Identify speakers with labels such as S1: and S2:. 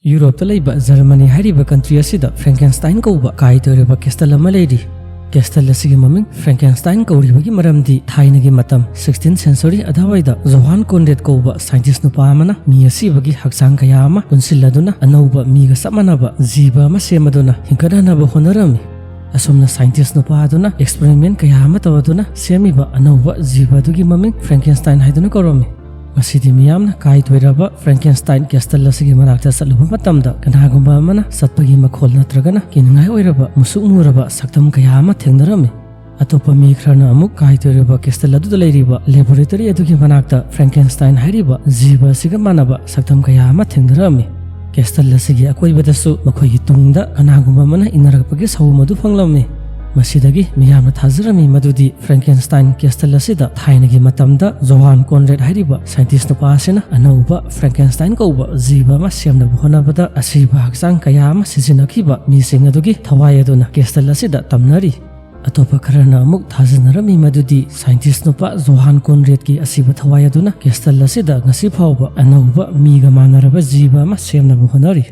S1: Europe Germany है country Frankenstein कौब कायतोरब castle लेरी castle ममिंग Frankenstein कौरीबगी मरमदी थाइनगी मतम 16th century अधवाइदा Johan Conrad कौब scientist नुपा अमना मी असिबगी हक्सांग कया अमा पुनसिल्लदुना अनौब मीगा समनब जीव अमा सेमदुना हिंगदनब होनरमी असुमना साइंटिस्ट नुपा अदुना एक्सपेरिमेंट कया अमा तवदुना सेमिबा अनौब जीवदुगी ममिंग फ्रैंकेनस्टाइन हाइदुना कौरमी मसीदी मियामना कायतोरब फ्रैंकेनस्टाइन कैस्टल मनाक्ता चलुब मतमदा कनागुंबा अमना सत्पगी मखोल नत्रगना किनंगाय ओइरब मुसुक मुरब सक्तम कया अमा थेंगनरमी अतोप मी खरना अमुक कायतोरब कैस्टल अदुदा लेरिब लैबोरेटरी अदुगी मनाक्ता फ्रैंकेनस्टाइन हाइरिब जीव सिगा मानब सक्तम कया अमा थेंगनरमी कैस्टल असिगी अकोइबदसु मखोइगी तुंगदा कनागुंबा अमना इनरकपगी सवु मदु फंगलमनी मसीदगी मियामना थाजरमी मदुदी फ्रैंकेनस्टाइन कैस्टल असिदा थाइनगी मतमदा जोहान कोनरेड हाइरिब साइंटिस्ट नुपासिना अनौब फ्रैंकेनस्टाइन कौब जीव अमा सेमनब होनबदा असिबा हक्सांग कया अमा सिजिनखिबा मिसिंग अदुगी थवाय अदुना कैस्टल असिदा तमनरी अतोप खरना अमुक थाजनरमी मदुदी साइंटिस्ट नुपा जोहान कोनरेड की असिबा थवाय अदुना कैस्टल असिदा ngasi फावबा अनौब मीगा मानरब जीव अमा सेमनब होनरी।